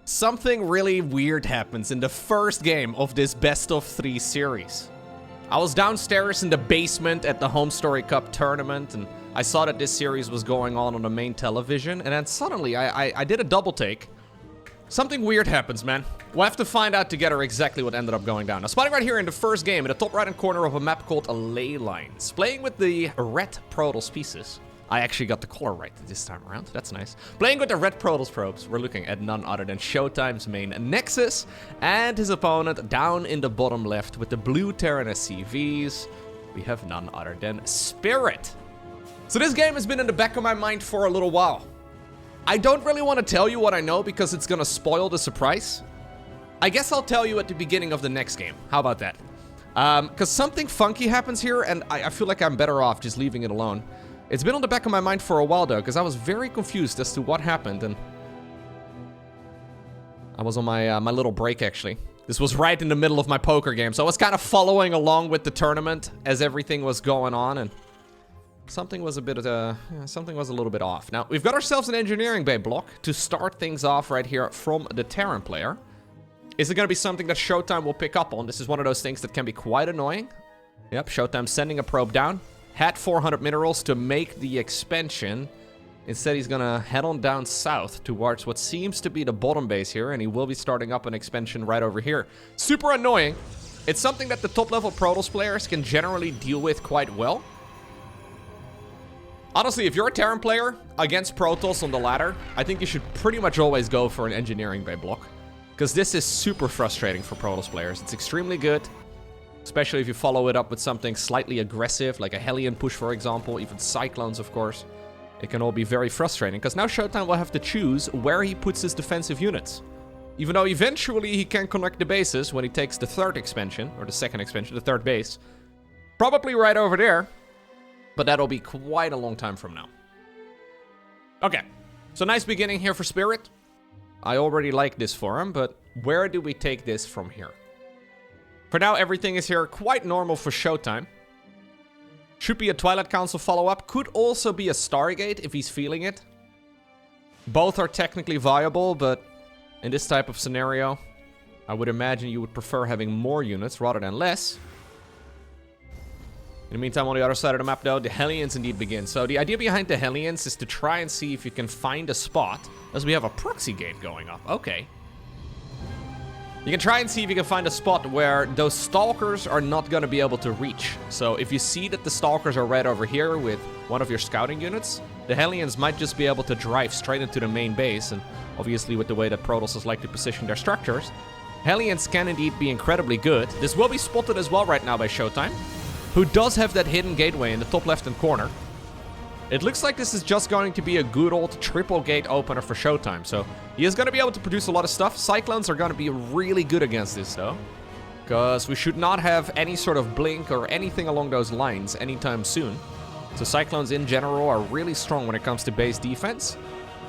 Something really weird happens in the first game of this best of 3 series. I was downstairs in the basement at the Home Story Cup tournament, and I saw that this series was going on the main television, and then suddenly I did a double take. Something weird happens, man. We'll have to find out together exactly what ended up going down. Now, spotting right here in the first game, in the top right-hand corner of a map called Ley Lines. Playing with the red Protoss pieces. I actually got the color right this time around. That's nice. Playing with the red Protoss probes, we're looking at none other than ShoWTimE's main Nexus, and his opponent down in the bottom left with the blue Terran SCVs. We have none other than Spirit. So this game has been in the back of my mind for a little while. I don't really want to tell you what I know because it's gonna spoil the surprise. I guess I'll tell you at the beginning of the next game. How about that? Because something funky happens here, and I feel like I'm better off just leaving it alone. It's been on the back of my mind for a while, though, because I was very confused as to what happened, and I was on my little break, actually. This was right in the middle of my poker game, so I was kind of following along with the tournament as everything was going on, and something was a little bit off. Now, we've got ourselves an engineering bay block to start things off right here from the Terran player. Is it going to be something that ShoWTimE will pick up on? This is one of those things that can be quite annoying. Yep, ShoWTimE sending a probe down. Had 400 minerals to make the expansion. Instead, he's going to head on down south towards what seems to be the bottom base here, and he will be starting up an expansion right over here. Super annoying. It's something that the top-level Protoss players can generally deal with quite well. Honestly, if you're a Terran player against Protoss on the ladder, I think you should pretty much always go for an engineering bay block. Because this is super frustrating for Protoss players. It's extremely good, especially if you follow it up with something slightly aggressive, like a Hellion push, for example, even Cyclones, of course. It can all be very frustrating, because now ShoWTimE will have to choose where he puts his defensive units. Even though eventually he can connect the bases when he takes the third expansion, or the second expansion, the third base. Probably right over there. But that'll be quite a long time from now. Okay, so nice beginning here for Spirit. I already like this for him, but where do we take this from here? For now, everything is here quite normal for ShoWTimE. Should be a Twilight Council follow-up. Could also be a Stargate if he's feeling it. Both are technically viable, but in this type of scenario, I would imagine you would prefer having more units rather than less. In the meantime, on the other side of the map, though, the Hellions indeed begin. So the idea behind the Hellions is to try and see if you can find a spot, as we have a proxy gate going up. Okay. You can try and see if you can find a spot where those Stalkers are not going to be able to reach. So if you see that the Stalkers are right over here with one of your scouting units, the Hellions might just be able to drive straight into the main base. And obviously with the way that Protoss like to position their structures, Hellions can indeed be incredibly good. This will be spotted as well right now by ShoWTimE, who does have that hidden gateway in the top left-hand corner. It looks like this is just going to be a good old triple gate opener for ShoWTimE, so he is going to be able to produce a lot of stuff. Cyclones are going to be really good against this, though, because we should not have any sort of blink or anything along those lines anytime soon. So Cyclones in general are really strong when it comes to base defense.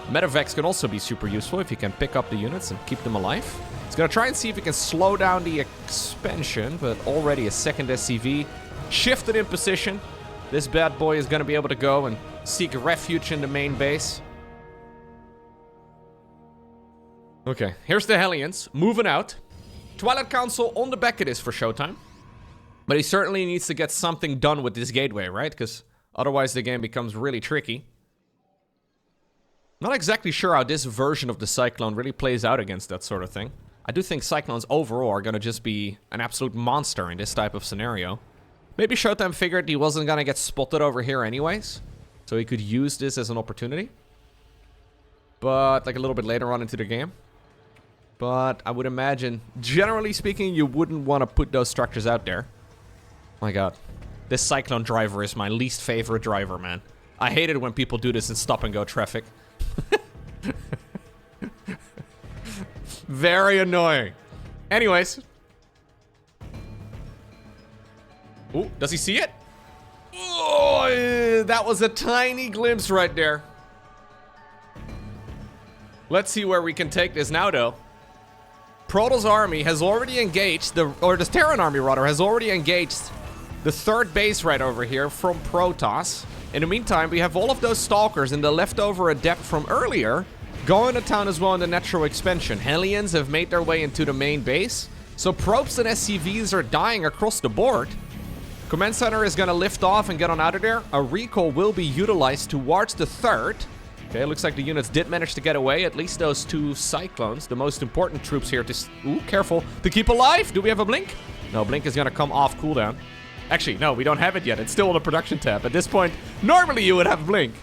Medevacs can also be super useful if you can pick up the units and keep them alive. He's going to try and see if he can slow down the expansion, but already a second SCV shifted in position. This bad boy is going to be able to go and seek refuge in the main base. Okay, here's the Hellions moving out. Twilight Council on the back of this for ShoWTimE. But he certainly needs to get something done with this gateway, right? Because otherwise the game becomes really tricky. Not exactly sure how this version of the Cyclone really plays out against that sort of thing. I do think Cyclones overall are going to just be an absolute monster in this type of scenario. Maybe ShoWTimE figured he wasn't going to get spotted over here anyways, so he could use this as an opportunity. But, like, a little bit later on into the game. But I would imagine, generally speaking, you wouldn't want to put those structures out there. My god. This Cyclone driver is my least favorite driver, man. I hate it when people do this in stop-and-go traffic. Very annoying. Anyways. Ooh, does he see it? Oh, that was a tiny glimpse right there. Let's see where we can take this now, though. Protoss army has already engaged, the Terran army, rather, has already engaged the third base right over here from Protoss. In the meantime, we have all of those Stalkers and the leftover adept from earlier going to town as well in the natural expansion. Hellions have made their way into the main base. So probes and SCVs are dying across the board. Command center is going to lift off and get on out of there. A recall will be utilized towards the third. Okay, looks like the units did manage to get away. At least those 2 Cyclones, the most important troops here to... Ooh, careful. To keep alive. Do we have a blink? No, blink is going to come off cooldown. Actually, no, we don't have it yet. It's still on the production tab. At this point, normally you would have blink.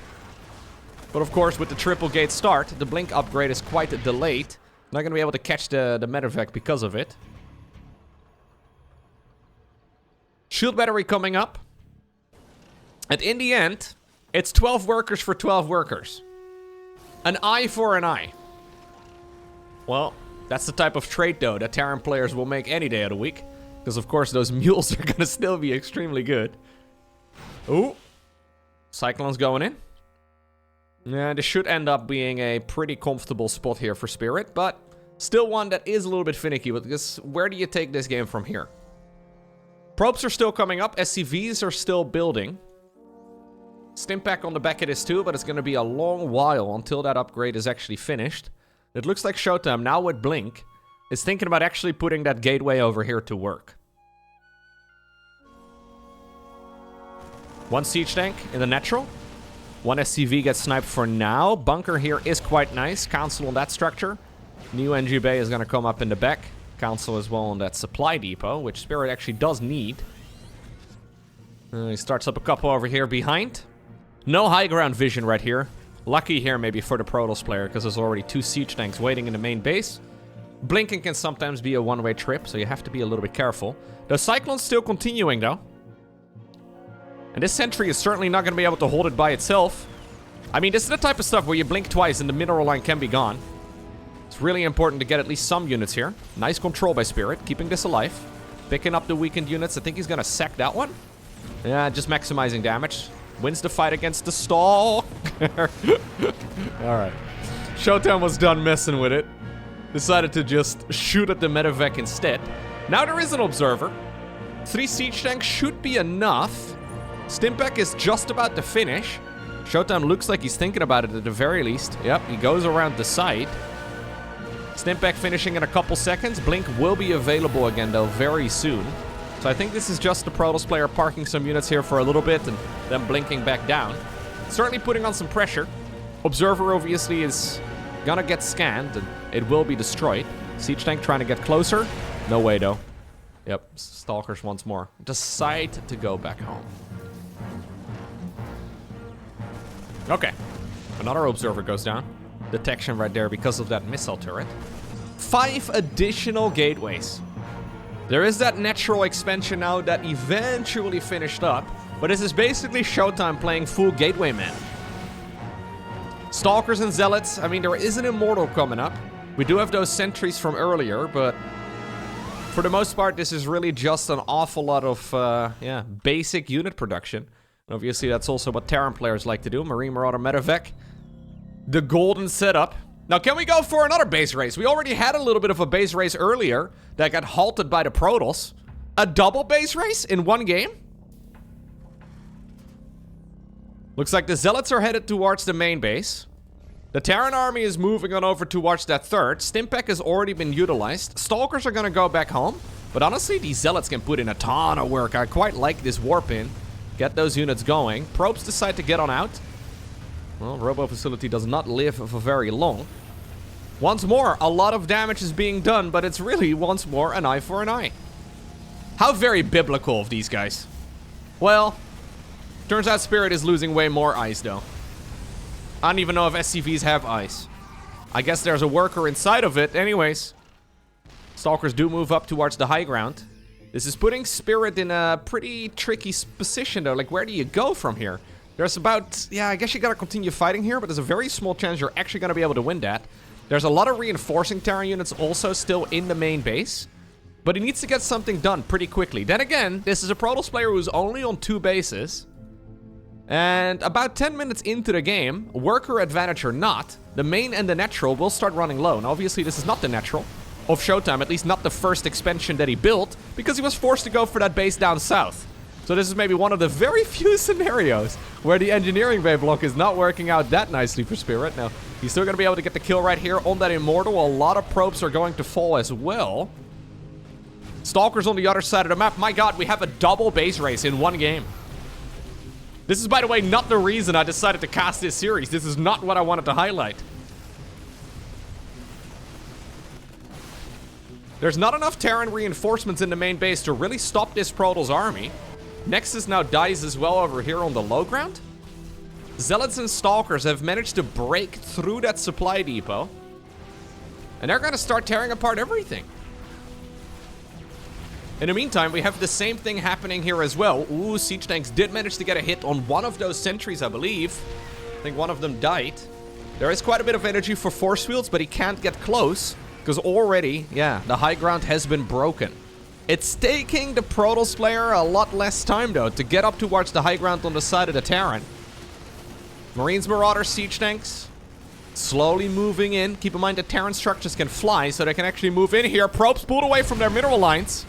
But of course, with the triple gate start, the blink upgrade is quite delayed. Not going to be able to catch the medevac because of it. Shield battery coming up. And in the end, it's 12 workers for 12 workers. An eye for an eye. Well, that's the type of trade, though, that Terran players will make any day of the week. Because, of course, those mules are going to still be extremely good. Ooh. Cyclone's going in. Yeah, this should end up being a pretty comfortable spot here for Spirit. But still one that is a little bit finicky. Because where do you take this game from here? Probes are still coming up. SCVs are still building. Stimpack on the back of this too, but it's going to be a long while until that upgrade is actually finished. It looks like ShoWTimE, now with Blink, is thinking about actually putting that gateway over here to work. 1 siege tank in the natural. 1 SCV gets sniped for now. Bunker here is quite nice. Council on that structure. New NG Bay is going to come up in the back. Council as well on that supply depot, which Spirit actually does need. He starts up a couple over here behind. No high ground vision right here. Lucky here maybe for the Protoss player, because there's already 2 siege tanks waiting in the main base. Blinking can sometimes be a one-way trip, so you have to be a little bit careful. The Cyclone's still continuing, though. And this sentry is certainly not going to be able to hold it by itself. I mean, this is the type of stuff where you blink twice and the mineral line can be gone. It's really important to get at least some units here. Nice control by Spirit, keeping this alive. Picking up the weakened units. I think he's going to sack that one. Yeah, just maximizing damage. Wins the fight against the stall. Alright. ShoWTimE was done messing with it. Decided to just shoot at the medevac instead. Now there is an observer. 3 siege tanks should be enough. Stimpack is just about to finish. ShoWTimE looks like he's thinking about it at the very least. Yep, he goes around the side. Stimpack finishing in a couple seconds. Blink will be available again, though, very soon. So I think this is just the Protoss player parking some units here for a little bit and then blinking back down. Certainly putting on some pressure. Observer obviously is gonna get scanned and it will be destroyed. Siege tank trying to get closer. No way, though. Yep, Stalkers once more. Decide to go back home. Okay. Another observer goes down. Detection right there because of that missile turret. 5 additional gateways. There is that natural expansion now that eventually finished up, but this is basically ShoWTimE playing full gateway man. Stalkers and Zealots, I mean, there is an Immortal coming up. We do have those sentries from earlier, but for the most part, this is really just an awful lot of, basic unit production. And obviously, that's also what Terran players like to do. Marine Marauder Medevac. The golden setup. Now, can we go for another base race? We already had a little bit of a base race earlier that got halted by the Protoss. A double base race in one game? Looks like the Zealots are headed towards the main base. The Terran army is moving on over towards that third. Stimpack has already been utilized. Stalkers are going to go back home. But honestly, these Zealots can put in a ton of work. I quite like this warp in. Get those units going. Probes decide to get on out. Well, Robo Facility does not live for very long. Once more, a lot of damage is being done, but it's really, once more, an eye for an eye. How very biblical of these guys. Well, turns out Spirit is losing way more eyes, though. I don't even know if SCVs have eyes. I guess there's a worker inside of it. Anyways, Stalkers do move up towards the high ground. This is putting Spirit in a pretty tricky position, though. Like, where do you go from here? There's about... Yeah, I guess you gotta continue fighting here, but there's a very small chance you're actually gonna be able to win that. There's a lot of reinforcing Terran units also still in the main base. But he needs to get something done pretty quickly. Then again, this is a Protoss player who's only on 2 bases. And about 10 minutes into the game, worker advantage or not, the main and the natural will start running low. Now, obviously, this is not the natural of ShoWTimE, at least not the first expansion that he built, because he was forced to go for that base down south. So this is maybe one of the very few scenarios where the engineering bay block is not working out that nicely for Spirit. Now, He's still going to be able to get the kill right here on that Immortal. A lot of probes are going to fall as well. Stalkers on the other side of the map. My god, we have a double base race in one game. This is, by the way, not the reason I decided to cast this series. This is not what I wanted to highlight. There's not enough Terran reinforcements in the main base to really stop this Protoss army. Nexus now dies as well over here on the low ground. Zealots and Stalkers have managed to break through that supply depot. And they're going to start tearing apart everything. In the meantime, we have the same thing happening here as well. Ooh, siege tanks did manage to get a hit on one of those sentries, I believe. I think one of them died. There is quite a bit of energy for force fields, but he can't get close. Because already, yeah, the high ground has been broken. It's taking the Protoss player a lot less time, though, to get up towards the high ground on the side of the Terran. Marines, Marauders, siege tanks. Slowly moving in. Keep in mind that Terran structures can fly, so they can actually move in here. Probes pulled away from their mineral lines.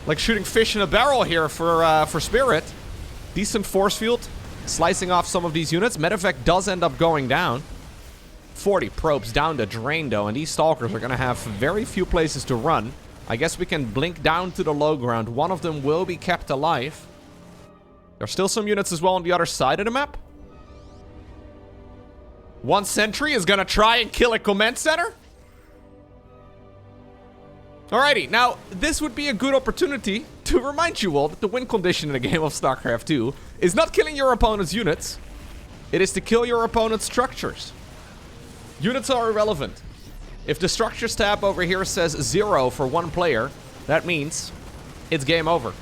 Like shooting fish in a barrel here for Spirit. Decent force field. Slicing off some of these units. Medevac does end up going down. 40 probes down the drain, though, and these Stalkers are going to have very few places to run. I guess we can blink down to the low ground. One of them will be kept alive. There's still some units as well on the other side of the map. One sentry is going to try and kill a command center. Alrighty, now, this would be a good opportunity to remind you all that the win condition in a game of StarCraft 2 is not killing your opponent's units. It is to kill your opponent's structures. Units are irrelevant. If the structures tab over here says 0 for one player, that means it's game over.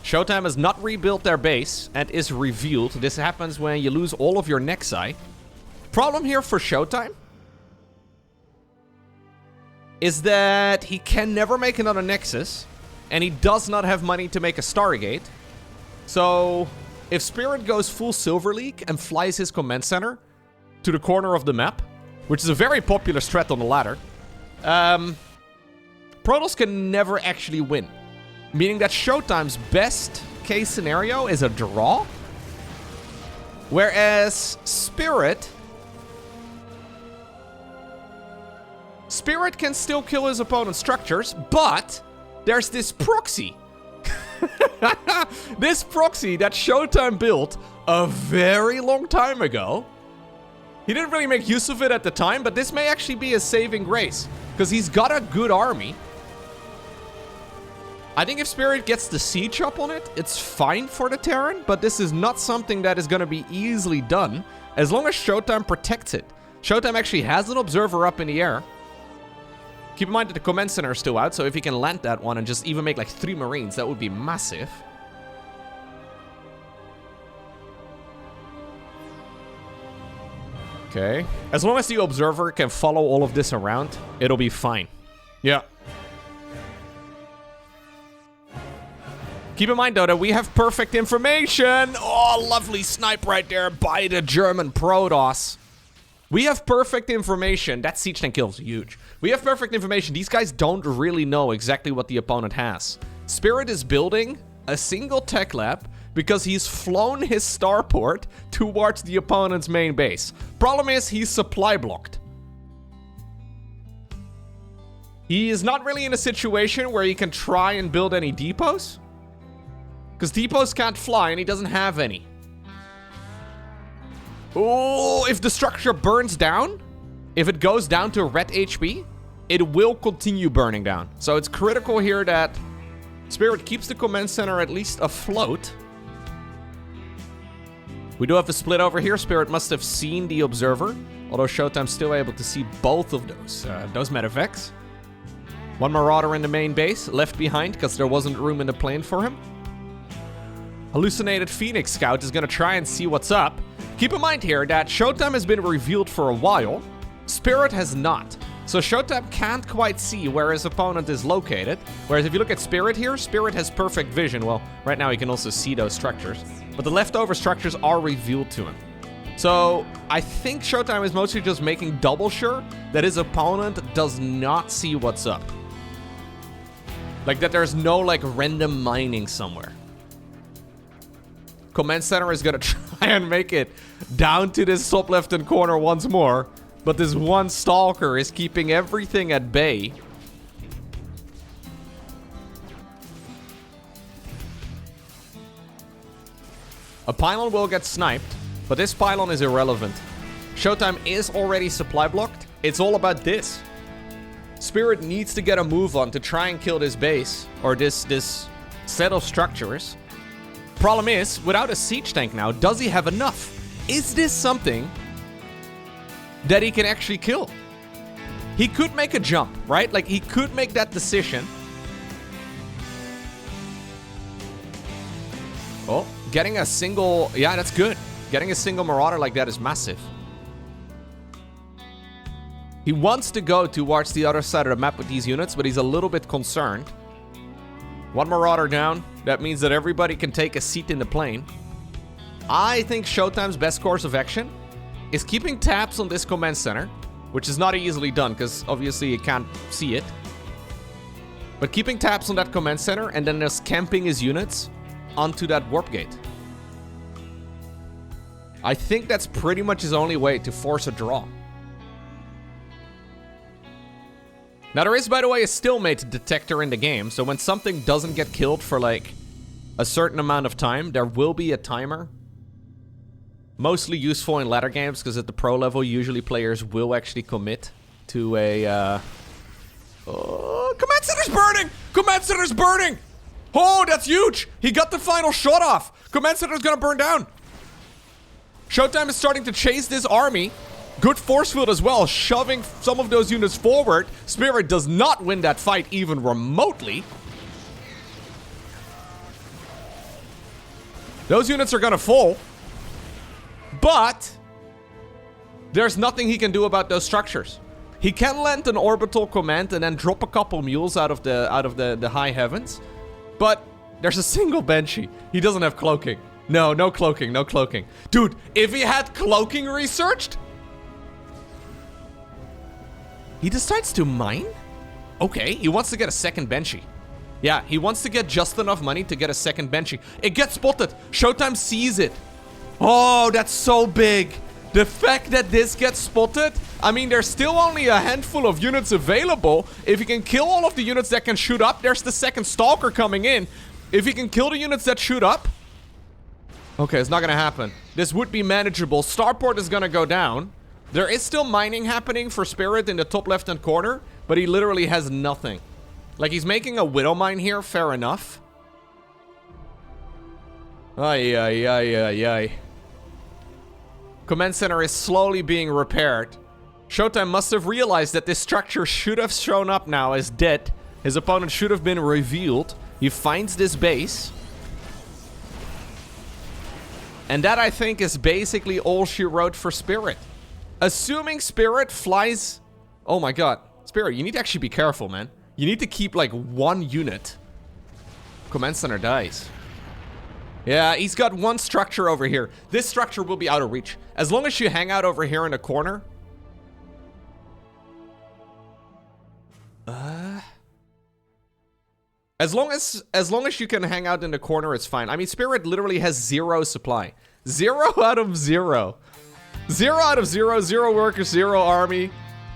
ShoWTimE has not rebuilt their base and is revealed. This happens when you lose all of your Nexi. Problem here for ShoWTimE is that he can never make another Nexus, and he does not have money to make a Stargate. So if Spirit goes full Silver League and flies his command center to the corner of the map, which is a very popular strat on the ladder, Protoss can never actually win. Meaning that ShoWTimE's best case scenario is a draw. Whereas Spirit can still kill his opponent's structures, but there's this proxy. This proxy that ShoWTimE built a very long time ago. He didn't really make use of it at the time, but this may actually be a saving grace, because he's got a good army. I think if Spirit gets the siege up on it, it's fine for the Terran, but this is not something that is going to be easily done, as long as ShoWTimE protects it. ShoWTimE actually has an observer up in the air. Keep in mind that the command center is still out, so if he can land that one and just even make like 3 Marines, that would be massive. Okay. As long as the observer can follow all of this around, it'll be fine. Yeah. Keep in mind, though, that we have perfect information. Oh, lovely snipe right there by the German Protoss. We have perfect information. That siege tank kill is huge. We have perfect information. These guys don't really know exactly what the opponent has. Spirit is building a single tech lab because he's flown his starport towards the opponent's main base. Problem is, he's supply blocked. He is not really in a situation where he can try and build any depots, because depots can't fly and he doesn't have any. Oh, if the structure burns down, if it goes down to red HP, it will continue burning down. So it's critical here that Spirit keeps the command center at least afloat. We do have a split over here. Spirit must have seen the observer, although ShoWTime's still able to see both of those medevacs. One Marauder in the main base, left behind because there wasn't room in the plane for him. Hallucinated Phoenix Scout is going to try and see what's up. Keep in mind here that ShoWTimE has been revealed for a while. Spirit has not. So ShoWTimE can't quite see where his opponent is located. Whereas if you look at Spirit here, Spirit has perfect vision. Well, right now he can also see those structures. But the leftover structures are revealed to him. So I think ShoWTimE is mostly just making double sure that his opponent does not see what's up. Like that there's no like random mining somewhere. Command center is gonna try try and make it down to this top left-hand corner once more. But this one Stalker is keeping everything at bay. A pylon will get sniped, but this pylon is irrelevant. ShoWTimE is already supply blocked. It's all about this. Spirit needs to get a move on to try and kill this base, or this set of structures. Problem is, without a siege tank now, does he have enough? Is this something that he can actually kill? He could make a jump, right? Like, he could make that decision. Oh, getting a single... Yeah, that's good. Getting a single Marauder like that is massive. He wants to go towards the other side of the map with these units, but he's a little bit concerned. One Marauder down. That means that everybody can take a seat in the plane. I think ShoWTimE's best course of action is keeping tabs on this command center, which is not easily done because obviously you can't see it. But keeping tabs on that command center and then just camping his units onto that warp gate. I think that's pretty much his only way to force a draw. Now there is, by the way, a stalemate detector in the game, so when something doesn't get killed for like a certain amount of time, there will be a timer. Mostly useful in ladder games, because at the pro level, usually players will actually commit to a... Command center's burning! Command center's burning! Oh, that's huge! He got the final shot off! Command center's gonna burn down! ShoWTimE is starting to chase this army. Good force field as well, shoving some of those units forward. Spirit does not win that fight even remotely. Those units are gonna fall. But there's nothing he can do about those structures. He can land an orbital command and then drop a couple mules out of the high heavens. But there's a single Banshee. He doesn't have cloaking. No cloaking, no cloaking. Dude, if he had cloaking researched... He decides to mine? Okay, he wants to get a second Banshee. Yeah, he wants to get just enough money to get a second Banshee. It gets spotted. ShoWTimE sees it. Oh, that's so big. The fact that this gets spotted, I mean, there's still only a handful of units available. If you can kill all of the units that can shoot up, there's the second Stalker coming in. If you can kill the units that shoot up... Okay, it's not gonna happen. This would be manageable. Starport is gonna go down. There is still mining happening for Spirit in the top left-hand corner, but he literally has nothing. Like, he's making a Widow Mine here, fair enough. Ay. Command center is slowly being repaired. ShoWTimE must have realized that this structure should have shown up now as dead. His opponent should have been revealed. He finds this base. And that, I think, is basically all she wrote for Spirit. Assuming Spirit flies... Oh my god. Spirit, you need to actually be careful, man. You need to keep, like, one unit. Command center dies. Yeah, he's got one structure over here. This structure will be out of reach. As long as you hang out over here in the corner... As long as you can hang out in the corner, it's fine. I mean, Spirit literally has 0 supply. 0 out of 0. 0 out of 0, 0 workers, 0 army.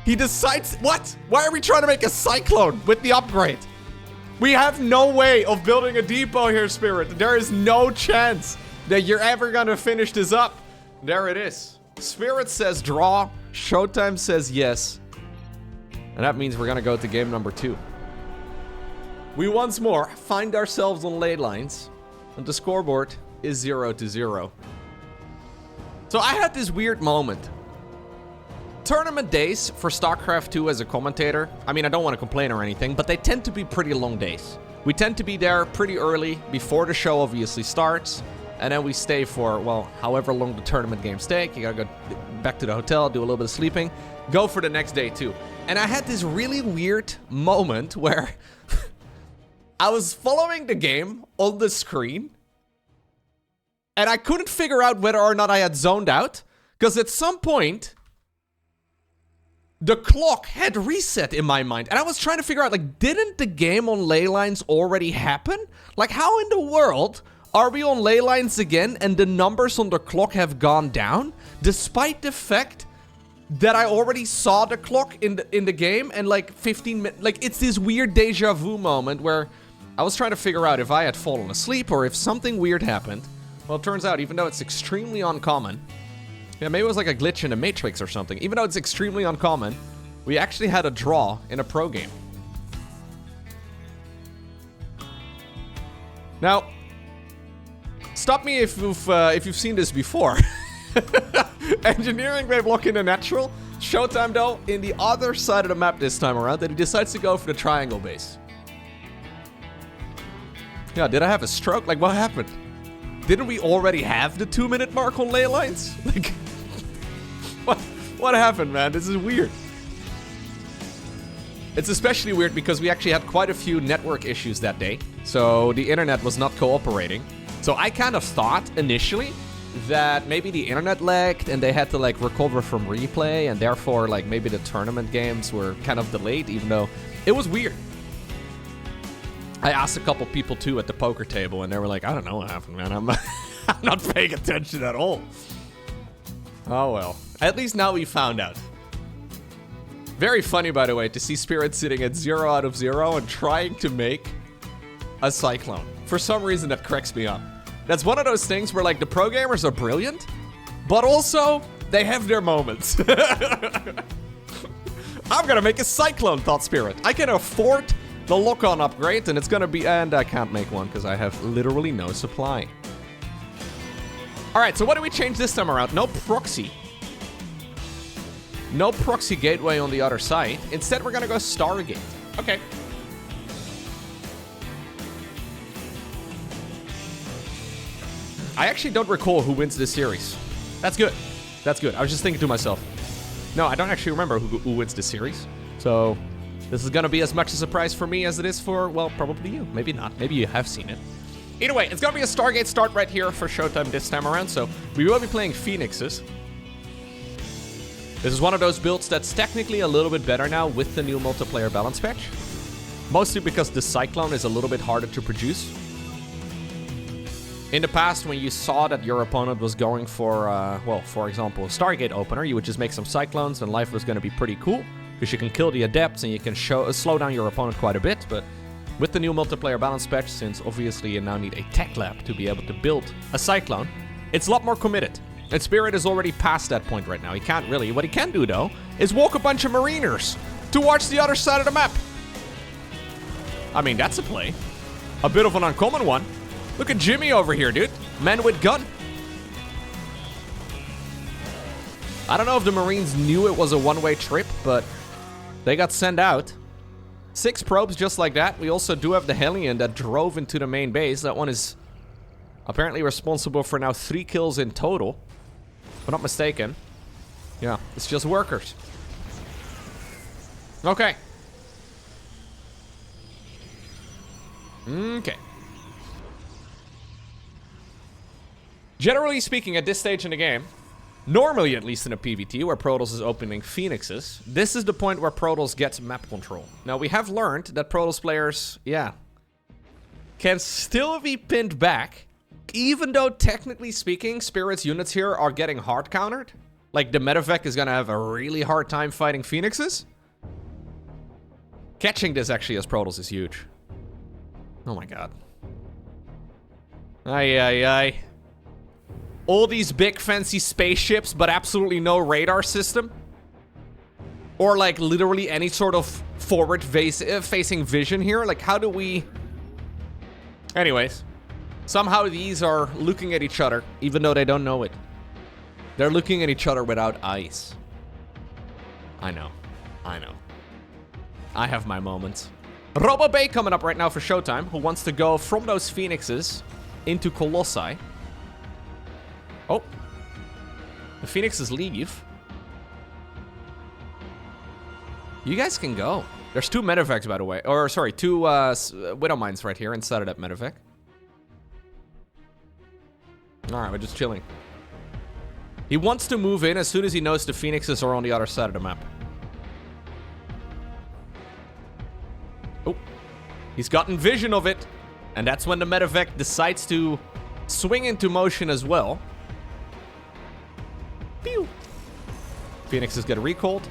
He decides... What? Why are we trying to make a Cyclone with the upgrade? We have no way of building a depot here, Spirit. There is no chance that you're ever gonna finish this up. There it is. Spirit says draw. ShoWTimE says yes. And that means we're gonna go to game number 2. We once more find ourselves on ley lines. And the scoreboard is 0-0. So I had this weird moment. Tournament days for StarCraft 2 as a commentator, I mean, I don't want to complain or anything, but they tend to be pretty long days. We tend to be there pretty early, before the show obviously starts, and then we stay for, well, however long the tournament games take. You gotta go back to the hotel, do a little bit of sleeping, go for the next day too. And I had this really weird moment where I was following the game on the screen, and I couldn't figure out whether or not I had zoned out, because at some point, the clock had reset in my mind. And I was trying to figure out, like, didn't the game on ley lines already happen? Like, how in the world Are we on ley lines again and the numbers on the clock have gone down? Despite the fact that I already saw the clock in the game and like 15 minutes... Like, it's this weird deja vu moment where I was trying to figure out if I had fallen asleep or if something weird happened. Well, it turns out, even though it's extremely uncommon... Yeah, maybe it was like a glitch in the Matrix or something. Even though it's extremely uncommon, we actually had a draw in a pro game. Now... Stop me if you've seen this before. Engineering may block in the natural. ShoWTimE, though, in the other side of the map this time around, that he decides to go for the triangle base. Yeah, did I have a stroke? Like, what happened? Didn't we already have the 2-minute mark on ley lines? Like, what happened, man? This is weird. It's especially weird because we actually had quite a few network issues that day. So the internet was not cooperating. So I kind of thought initially that maybe the internet lagged and they had to like recover from replay and therefore like maybe the tournament games were kind of delayed, even though it was weird. I asked a couple people too at the poker table and they were like, I don't know what happened, man. I'm not paying attention at all. Oh well. At least now we found out. Very funny, by the way, to see Spirit sitting at 0 out of 0 and trying to make a Cyclone. For some reason that cracks me up. That's one of those things where like the pro gamers are brilliant, but also they have their moments. I'm gonna make a Cyclone, thought Spirit. I can afford the lock-on upgrade and it's gonna be... And I can't make one because I have literally no supply. Alright, so what do we change this time around? No proxy. No proxy gateway on the other side. Instead, we're gonna go Stargate. Okay. I actually don't recall who wins this series. That's good. That's good. I was just thinking to myself. No, I don't actually remember who wins this series. So, this is gonna be as much a surprise for me as it is for, well, probably you. Maybe not. Maybe you have seen it. Either way, it's gonna be a Stargate start right here for ShoWTimE this time around. So, we will be playing Phoenixes. This is one of those builds that's technically a little bit better now with the new multiplayer balance patch. Mostly because the Cyclone is a little bit harder to produce. In the past, when you saw that your opponent was going for, well, for example, a Stargate opener, you would just make some Cyclones and life was going to be pretty cool. Because you can kill the Adepts and you can slow down your opponent quite a bit. But with the new multiplayer balance patch, since obviously you now need a tech lab to be able to build a Cyclone, it's a lot more committed. And Spirit is already past that point right now. He can't really. What he can do, though, is walk a bunch of Mariners towards the other side of the map. I mean, that's a play. A bit of an uncommon one. Look at Jimmy over here, dude. Man with gun. I don't know if the Marines knew it was a one-way trip, but they got sent out. 6 probes just like that. We also do have the Hellion that drove into the main base. That one is apparently responsible for now 3 kills in total. If I'm not mistaken. Yeah, it's just workers. Okay. Okay. Generally speaking, at this stage in the game, normally at least in a PvT where Protoss is opening Phoenixes, this is the point where Protoss gets map control. Now, we have learned that Protoss players, yeah, can still be pinned back, even though technically speaking, Spirit's units here are getting hard countered. Like, the Medevac is gonna have a really hard time fighting Phoenixes. Catching this actually as Protoss is huge. Oh my god. Ay, ay, ay. All these big fancy spaceships, but absolutely no radar system. Or like literally any sort of forward facing vision here. Like how do we... Anyways. Somehow these are looking at each other, even though they don't know it. They're looking at each other without eyes. I know. I know. I have my moments. Robo Bay coming up right now for ShoWTimE, who wants to go from those Phoenixes into Colossi. Oh. The Phoenixes leave. You guys can go. There's 2 Medevacs, by the way. Or, sorry, 2 Widow Mines right here inside of that Medevac. Alright, we're just chilling. He wants to move in as soon as he knows the Phoenixes are on the other side of the map. Oh. He's gotten vision of it. And that's when the Medevac decides to swing into motion as well. Pew! Phoenixes get recalled.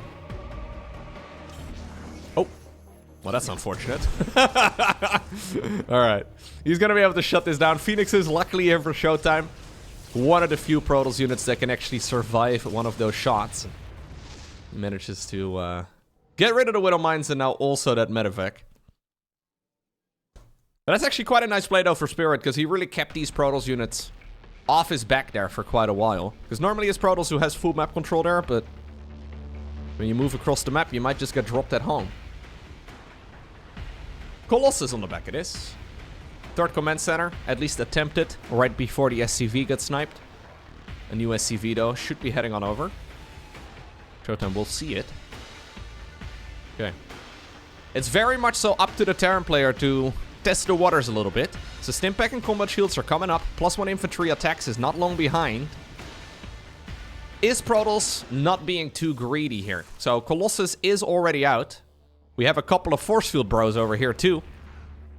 Oh. Well, that's unfortunate. Alright. He's going to be able to shut this down. Phoenixes, luckily here for ShoWTimE. One of the few Protoss units that can actually survive one of those shots. Manages to get rid of the Widow Mines and now also that medevac. But that's actually quite a nice play though for Spirit, because he really kept these Protoss units off his back there for quite a while. Because normally it's Protoss who has full map control there, but when you move across the map, you might just get dropped at home. Colossus on the back of this. Third command center, at least attempted, right before the SCV got sniped. A new SCV though, should be heading on over. ShoWTimE will see it. Okay. It's very much so up to the Terran player to test the waters a little bit. So Stimpack and combat shields are coming up. +1 infantry attacks is not long behind. Is Protoss not being too greedy here? So Colossus is already out. We have a couple of force field bros over here too.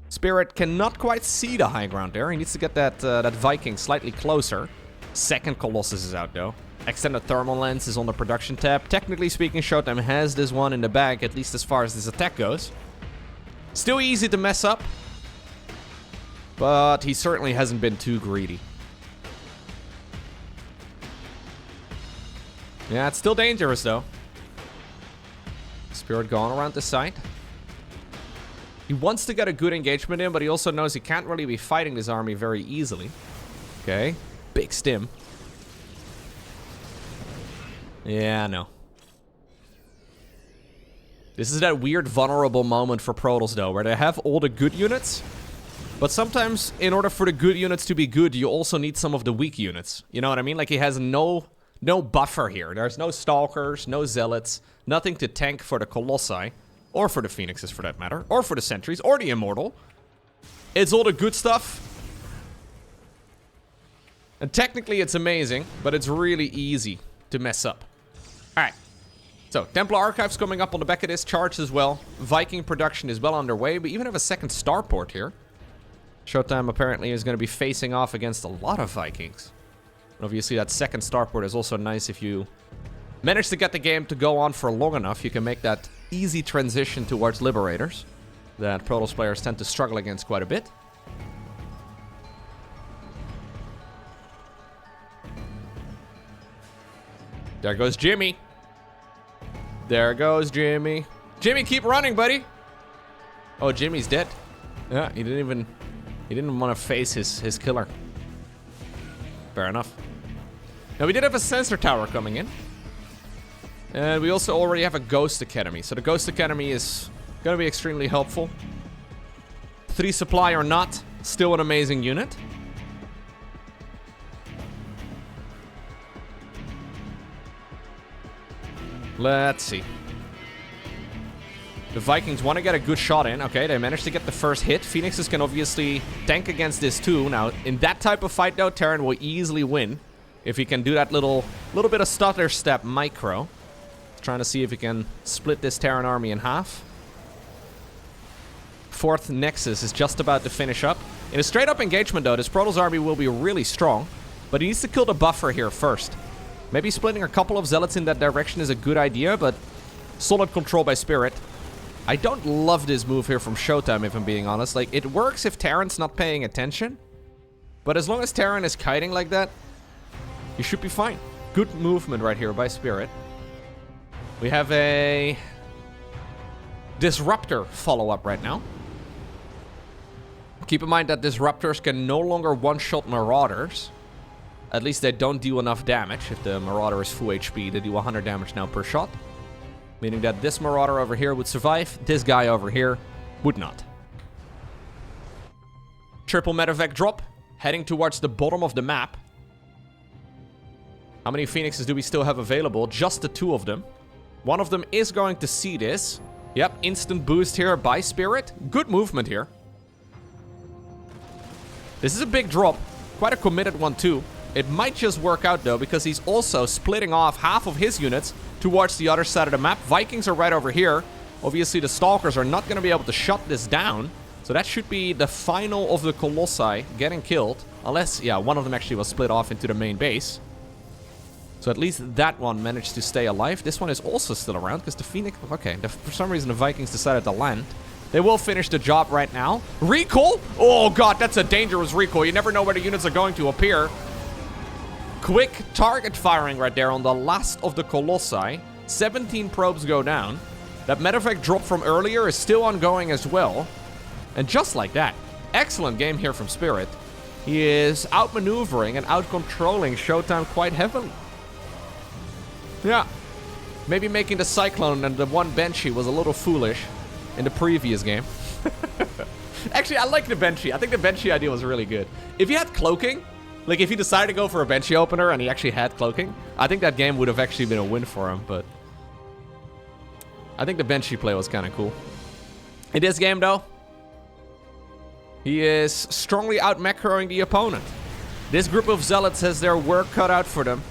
Spirit cannot quite see the high ground there. He needs to get that Viking slightly closer. Second Colossus is out though. Extended thermal lens is on the production tab. Technically speaking, ShoWTimE has this one in the bag, at least as far as this attack goes. Still easy to mess up. But he certainly hasn't been too greedy. Yeah, it's still dangerous though. Spirit going around the site. He wants to get a good engagement in, but he also knows he can't really be fighting this army very easily. Okay, big stim. Yeah, no. This is that weird vulnerable moment for Protoss though, where they have all the good units. But sometimes, in order for the good units to be good, you also need some of the weak units. You know what I mean? Like, he has no buffer here. There's no Stalkers, no Zealots, nothing to tank for the Colossi. Or for the Phoenixes, for that matter. Or for the Sentries, or the Immortal. It's all the good stuff. And technically, it's amazing, but it's really easy to mess up. Alright. So, Templar Archives coming up on the back of this. Charge as well. Viking production is well underway. We even have a second starport here. ShoWTimE apparently is going to be facing off against a lot of Vikings. And obviously that second starport is also nice if you manage to get the game to go on for long enough. You can make that easy transition towards Liberators that Protoss players tend to struggle against quite a bit. There goes Jimmy. There goes Jimmy. Jimmy, keep running, buddy. Oh, Jimmy's dead. Yeah, he didn't want to face his killer. Fair enough. Now, we did have a sensor tower coming in. And we also already have a Ghost Academy. So the Ghost Academy is going to be extremely helpful. 3 supply or not, still an amazing unit. Let's see. The Vikings want to get a good shot in. Okay, they managed to get the first hit. Phoenixes can obviously tank against this too. Now, in that type of fight though, Terran will easily win. If he can do that little bit of stutter step micro. Trying to see if he can split this Terran army in half. Fourth Nexus is just about to finish up. In a straight up engagement though, this Protoss army will be really strong. But he needs to kill the buffer here first. Maybe splitting a couple of Zealots in that direction is a good idea, but solid control by Spirit. I don't love this move here from ShoWTimE, if I'm being honest. Like, it works if Terran's not paying attention. But as long as Terran is kiting like that, you should be fine. Good movement right here by Spirit. We have a Disruptor follow-up right now. Keep in mind that Disruptors can no longer one-shot Marauders. At least they don't do enough damage. If the Marauder is full HP, they do 100 damage now per shot. Meaning that this Marauder over here would survive. This guy over here would not. Triple medevac drop. Heading towards the bottom of the map. How many Phoenixes do we still have available? Just the 2 of them. One of them is going to see this. Yep, instant boost here by Spirit. Good movement here. This is a big drop. Quite a committed one too. It might just work out though, because he's also splitting off half of his units towards the other side of the map. Vikings are right over here. Obviously the Stalkers are not going to be able to shut this down. So that should be the final of the Colossi getting killed. Unless, yeah, one of them actually was split off into the main base. So at least that one managed to stay alive. This one is also still around because the Phoenix... Okay, for some reason the Vikings decided to land. They will finish the job right now. Recall? Oh god, that's a dangerous recall. You never know where the units are going to appear. Quick target firing right there on the last of the Colossi. 17 probes go down. That medevac drop from earlier is still ongoing as well. And just like that, excellent game here from Spirit. He is outmaneuvering and out-controlling ShoWTimE quite heavily. Yeah, maybe making the Cyclone and the one Banshee was a little foolish in the previous game. Actually, I like the Banshee. I think the Banshee idea was really good. If he had cloaking, like if he decided to go for a Banshee opener and he actually had cloaking, I think that game would have actually been a win for him, but I think the Banshee play was kind of cool. In this game, though, he is strongly out-macroing the opponent. This group of Zealots has their work cut out for them.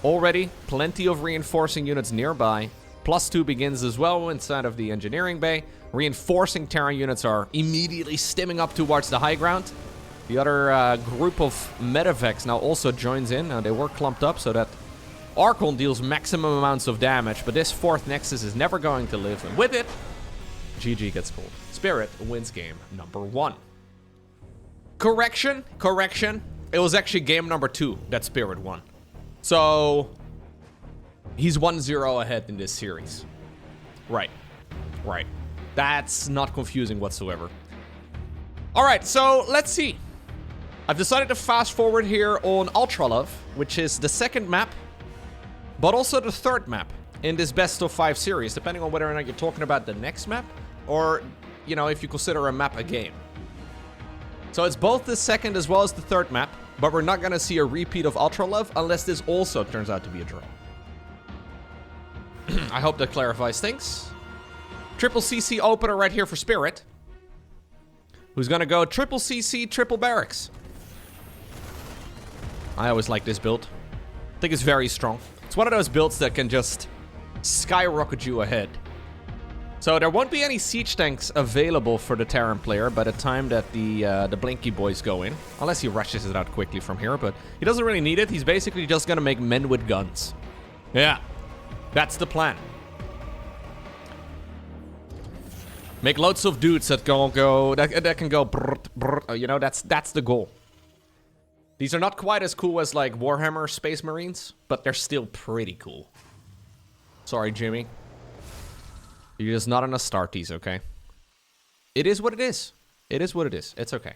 Already, plenty of reinforcing units nearby. +2 begins as well inside of the engineering bay. Reinforcing Terran units are immediately stimming up towards the high ground. The other group of medevacs now also joins in. They were clumped up so that Archon deals maximum amounts of damage, but this fourth Nexus is never going to live. And with it, GG gets pulled. Spirit wins game number 1. Correction. It was actually game number 2 that Spirit won. So, he's 1-0 ahead in this series. Right. That's not confusing whatsoever. Alright, so let's see. I've decided to fast forward here on Ultra Love, which is the second map, but also the third map in this best of 5 series, depending on whether or not you're talking about the next map, or, you know, if you consider a map a game. So it's both the second as well as the third map, but we're not going to see a repeat of Ultra Love unless this also turns out to be a draw. I hope that clarifies things. Triple CC opener right here for Spirit, who's going to go triple CC, triple barracks. I always like this build. I think it's very strong. It's one of those builds that can just skyrocket you ahead. So there won't be any siege tanks available for the Terran player by the time that the Blinky boys go in. Unless he rushes it out quickly from here, but he doesn't really need it. He's basically just gonna make men with guns. Yeah, that's the plan. Make loads of dudes that that can go brr, brr, you know, that's the goal. These are not quite as cool as like Warhammer Space Marines, but they're still pretty cool. Sorry, Jimmy. You're just not on Astartes, okay? It is what it is. It is what it is. It's okay.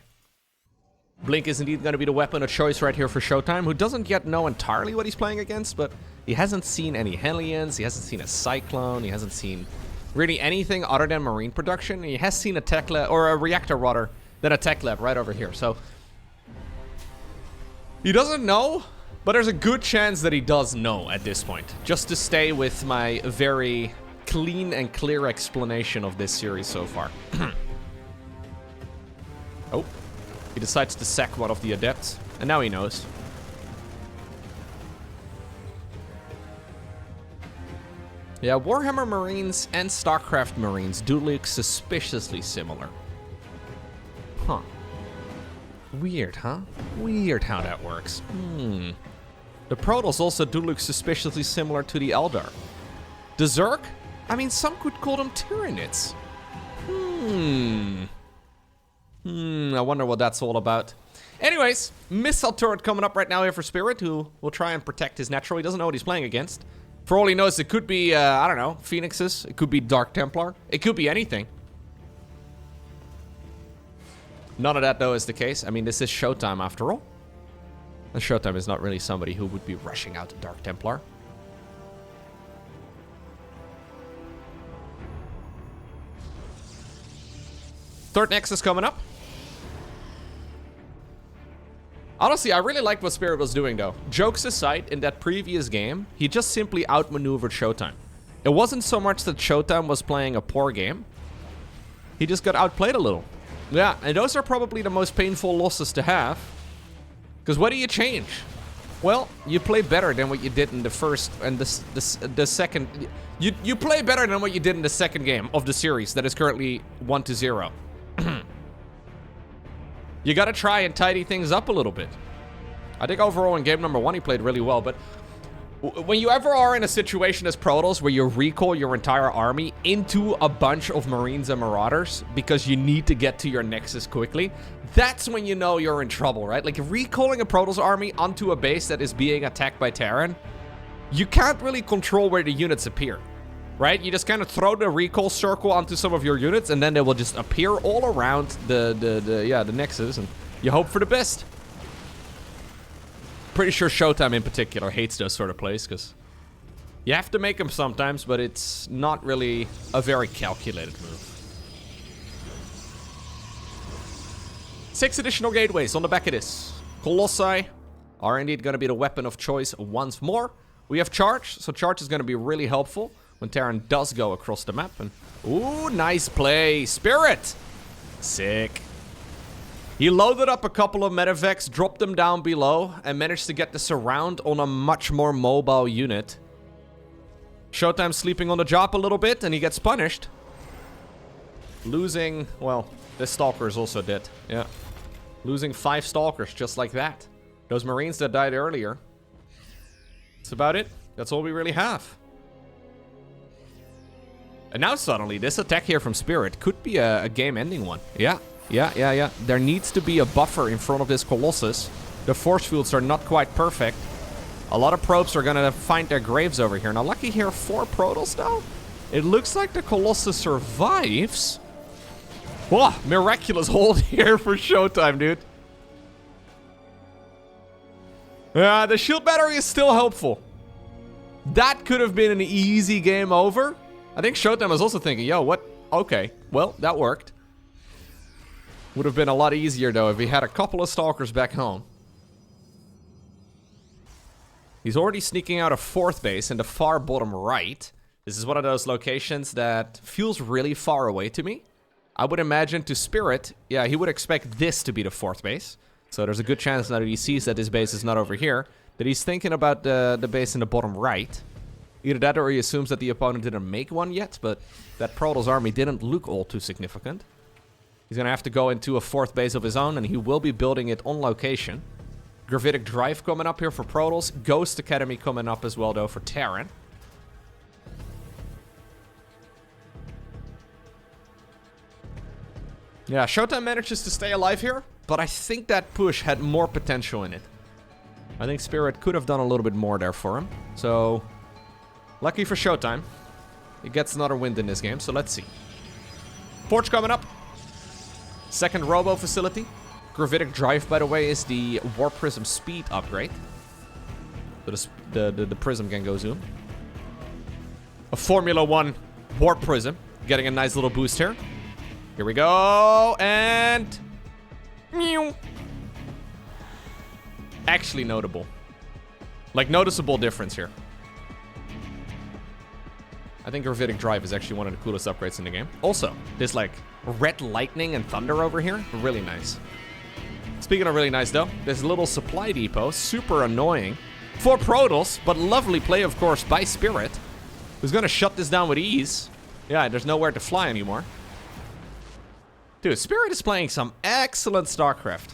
Blink is indeed going to be the weapon of choice right here for ShoWTimE, who doesn't yet know entirely what he's playing against, but he hasn't seen any Hellions, he hasn't seen a Cyclone, he hasn't seen really anything other than Marine production. He has seen a tech lab, or a reactor rather, than a tech lab right over here. So he doesn't know, but there's a good chance that he does know at this point. Just to stay with my very clean and clear explanation of this series so far. Oh, he decides to sack one of the adepts, and now he knows. Yeah, Warhammer Marines and StarCraft Marines do look suspiciously similar. Huh. Weird, huh? Weird how that works. The Protoss also do look suspiciously similar to the Eldar. The Zerg? I mean, some could call them Tyranids. I wonder what that's all about. Anyways, missile turret coming up right now here for Spirit, who will try and protect his natural. He doesn't know what he's playing against. For all he knows, it could be, I don't know, Phoenixes. It could be Dark Templar. It could be anything. None of that, though, is the case. I mean, this is ShoWTimE after all. And ShoWTimE is not really somebody who would be rushing out to Dark Templar. Third Nexus coming up. Honestly, I really liked what Spirit was doing, though. Jokes aside, in that previous game, he just simply outmaneuvered ShoWTimE. It wasn't so much that ShoWTimE was playing a poor game. He just got outplayed a little. Yeah, and those are probably the most painful losses to have. Because what do you change? Well, you play better than what you did in the first and the second. You play better than what you did in the second game of the series that is currently 1-0. You got to try and tidy things up a little bit. I think overall in game number 1, he played really well, but when you ever are in a situation as Protoss where you recall your entire army into a bunch of Marines and Marauders because you need to get to your Nexus quickly, that's when you know you're in trouble, right? Like, recalling a Protoss army onto a base that is being attacked by Terran, you can't really control where the units appear, right? You just kind of throw the recall circle onto some of your units, and then they will just appear all around the Nexus, and you hope for the best. Pretty sure ShoWTimE in particular hates those sort of plays, because you have to make them sometimes, but it's not really a very calculated move. 6 additional gateways on the back of this. Colossi are indeed going to be the weapon of choice once more. We have charge, so charge is going to be really helpful when Terran does go across the map. And ooh, nice play. Spirit! Sick. He loaded up a couple of medevacs, dropped them down below, and managed to get the surround on a much more mobile unit. ShoWTimE sleeping on the job a little bit, and he gets punished. Losing, well, this Stalker is also dead. Yeah. Losing 5 Stalkers just like that. Those Marines that died earlier. That's about it. That's all we really have. And now suddenly, this attack here from Spirit could be a game-ending one. Yeah. Yeah. There needs to be a buffer in front of this Colossus. The force fields are not quite perfect. A lot of probes are gonna find their graves over here. Now, lucky here, 4 Protoss though. It looks like the Colossus survives. Whoa, miraculous hold here for ShoWTimE, dude. The shield battery is still helpful. That could have been an easy game over. I think ShoWTimE was also thinking, yo, what? Okay, well, that worked. Would have been a lot easier, though, if he had a couple of Stalkers back home. He's already sneaking out a 4th base in the far bottom right. This is one of those locations that feels really far away to me. I would imagine to Spirit, yeah, he would expect this to be the 4th base. So there's a good chance now that he sees that this base is not over here, that he's thinking about the base in the bottom right. Either that or he assumes that the opponent didn't make one yet, but that Protoss army didn't look all too significant. He's going to have to go into a 4th base of his own, and he will be building it on location. Gravitic Drive coming up here for Protoss. Ghost Academy coming up as well, though, for Terran. Yeah, ShoWTimE manages to stay alive here, but I think that push had more potential in it. I think Spirit could have done a little bit more there for him. So, lucky for ShoWTimE. He gets another win in this game, so let's see. Forge coming up. 2nd Robo facility. Gravitic Drive, by the way, is the Warp Prism speed upgrade. So the Prism can go zoom. A Formula 1 Warp Prism. Getting a nice little boost here. Here we go, and... meow. Actually notable. Like, noticeable difference here. I think Gravitic Drive is actually one of the coolest upgrades in the game. Also, this, like, red lightning and thunder over here, really nice. Speaking of really nice, though, this little supply depot, super annoying for Protoss, but lovely play, of course, by Spirit, who's gonna shut this down with ease. Yeah, there's nowhere to fly anymore. Dude, Spirit is playing some excellent StarCraft.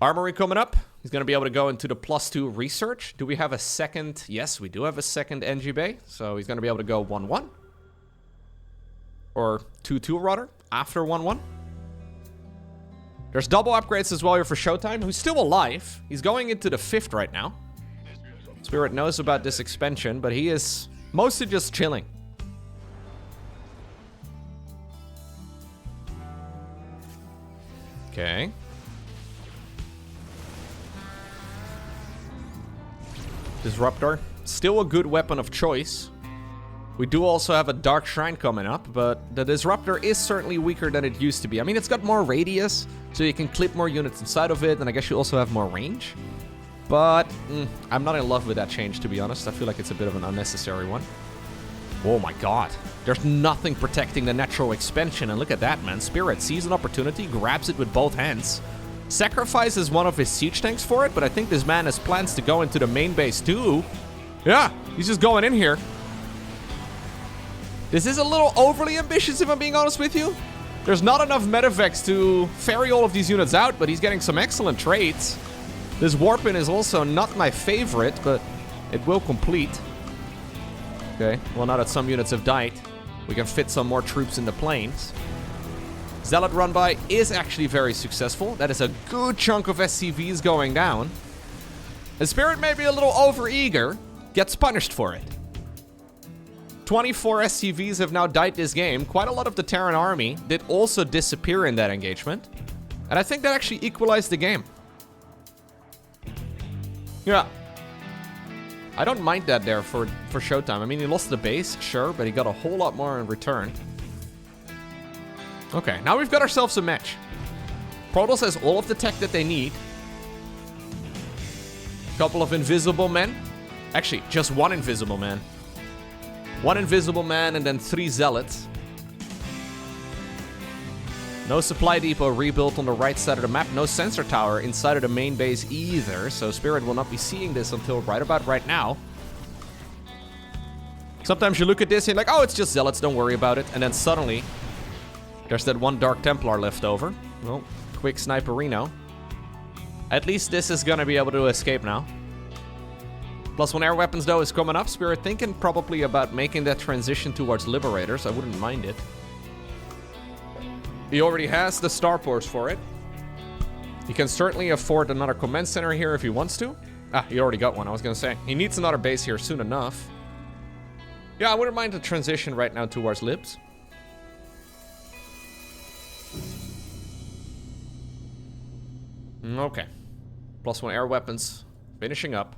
Armory coming up. He's going to be able to go into the +2 research. Do we have a second? Yes, we do have a second NG bay. So he's going to be able to go 1-1. Or 2-2 rather, after 1-1. There's double upgrades as well here for ShoWTimE, who's still alive. He's going into the 5th right now. Spirit knows about this expansion, but he is mostly just chilling. Okay. Disruptor. Still a good weapon of choice. We do also have a Dark Shrine coming up, but the Disruptor is certainly weaker than it used to be. I mean, it's got more radius, so you can clip more units inside of it, and I guess you also have more range. But I'm not in love with that change, to be honest. I feel like it's a bit of an unnecessary one. Oh my god. There's nothing protecting the natural expansion, and look at that, man. Spirit sees an opportunity, grabs it with both hands. Sacrifices one of his siege tanks for it, but I think this man has plans to go into the main base too. Yeah, he's just going in here. This is a little overly ambitious, if I'm being honest with you. There's not enough medevacs to ferry all of these units out, but he's getting some excellent trades. This warp-in is also not my favorite, but it will complete. Okay, well, now that some units have died, we can fit some more troops in the planes. Zealot run-by is actually very successful. That is a good chunk of SCVs going down. And Spirit may be a little over-eager, gets punished for it. 24 SCVs have now died this game. Quite a lot of the Terran army did also disappear in that engagement. And I think that actually equalized the game. Yeah. I don't mind that there for ShoWTimE. I mean, he lost the base, sure, but he got a whole lot more in return. Okay, now we've got ourselves a match. Protoss has all of the tech that they need. Couple of invisible men. Actually, just one invisible man. One invisible man and then 3 zealots. No supply depot rebuilt on the right side of the map. No sensor tower inside of the main base either. So Spirit will not be seeing this until right about right now. Sometimes you look at this and you're like, oh, it's just zealots, don't worry about it. And then suddenly, there's that one Dark Templar left over. Well, quick sniperino. At least this is gonna be able to escape now. +1 air weapons, though, is coming up. Spirit thinking probably about making that transition towards Liberators. I wouldn't mind it. He already has the starports for it. He can certainly afford another command center here if he wants to. Ah, he already got one, I was gonna say. He needs another base here soon enough. Yeah, I wouldn't mind the transition right now towards Libs. Okay. +1 air weapons. Finishing up.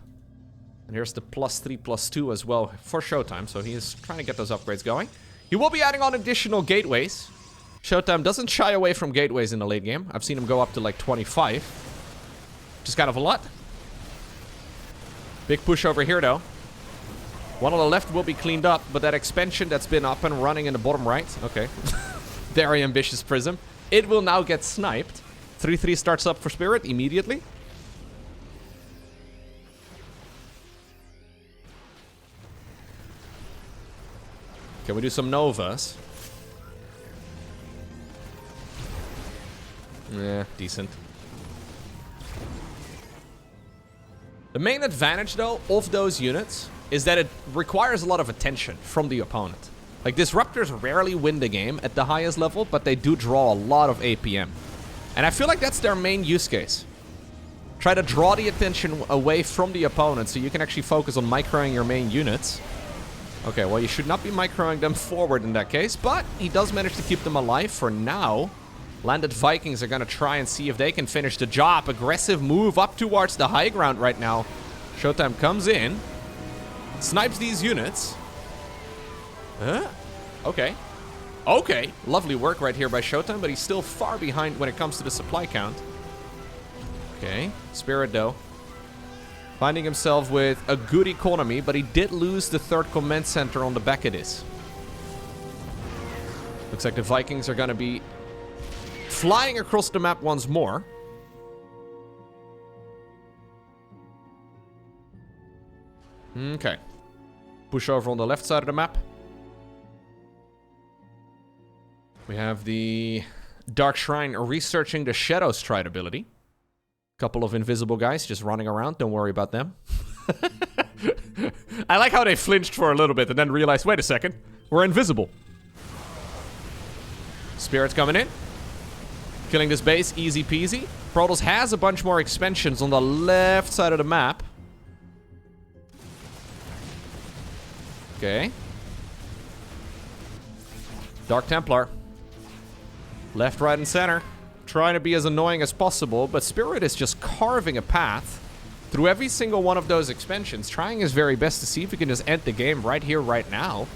And here's the +3/+2 as well for ShoWTimE. So he is trying to get those upgrades going. He will be adding on additional gateways. ShoWTimE doesn't shy away from gateways in the late game. I've seen him go up to like 25. Which is kind of a lot. Big push over here though. One on the left will be cleaned up, but that expansion that's been up and running in the bottom right. Okay. Very ambitious Prism. It will now get sniped. 3-3 starts up for Spirit immediately. Can we do some Novas? Yeah, decent. The main advantage, though, of those units is that it requires a lot of attention from the opponent. Like, Disruptors rarely win the game at the highest level, but they do draw a lot of APM. And I feel like that's their main use case. Try to draw the attention away from the opponent so you can actually focus on microing your main units. Okay, well, you should not be microing them forward in that case, but he does manage to keep them alive for now. Landed Vikings are going to try and see if they can finish the job. Aggressive move up towards the high ground right now. ShoWTimE comes in, snipes these units. Huh? Okay. Okay, lovely work right here by ShoWTimE, but he's still far behind when it comes to the supply count. Okay, Spirit, though. Finding himself with a good economy, but he did lose the 3rd command center on the back of this. Looks like the Vikings are going to be flying across the map once more. Okay. Push over on the left side of the map. We have the Dark Shrine researching the Shadow Stride ability. Couple of invisible guys just running around. Don't worry about them. I like how they flinched for a little bit and then realized, wait a second, we're invisible. Spirit's coming in. Killing this base, easy peasy. Protoss has a bunch more expansions on the left side of the map. Okay. Dark Templar. Left, right, and center. Trying to be as annoying as possible, but Spirit is just carving a path through every single one of those expansions, trying his very best to see if he can just end the game right here, right now.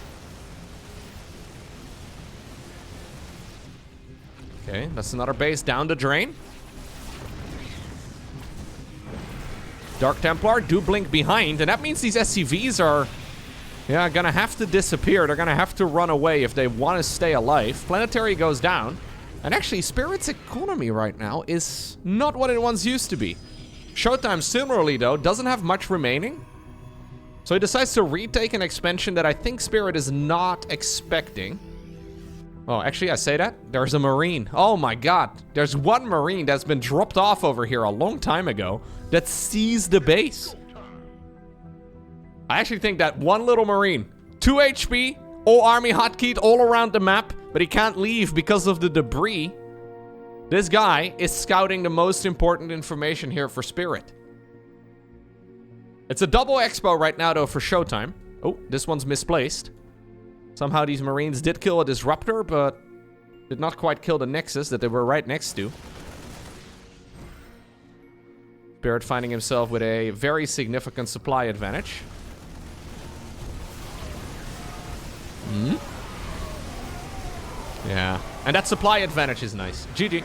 Okay, that's another base down the drain. Dark Templar do blink behind, and that means these SCVs are, yeah, gonna have to disappear. They're gonna have to run away if they want to stay alive. Planetary goes down. And actually, Spirit's economy right now is not what it once used to be. ShoWTimE, similarly, though, doesn't have much remaining. So he decides to retake an expansion that I think Spirit is not expecting. Oh, actually, I say that. There's a Marine. Oh my god. There's one Marine that's been dropped off over here a long time ago that sees the base. I actually think that one little Marine, 2 HP, all army hotkeyed all around the map, but he can't leave because of the debris. This guy is scouting the most important information here for Spirit. It's a double expo right now, though, for ShoWTimE. Oh, this one's misplaced. Somehow these Marines did kill a Disruptor, but did not quite kill the Nexus that they were right next to. Spirit finding himself with a very significant supply advantage. Yeah. And that supply advantage is nice. GG.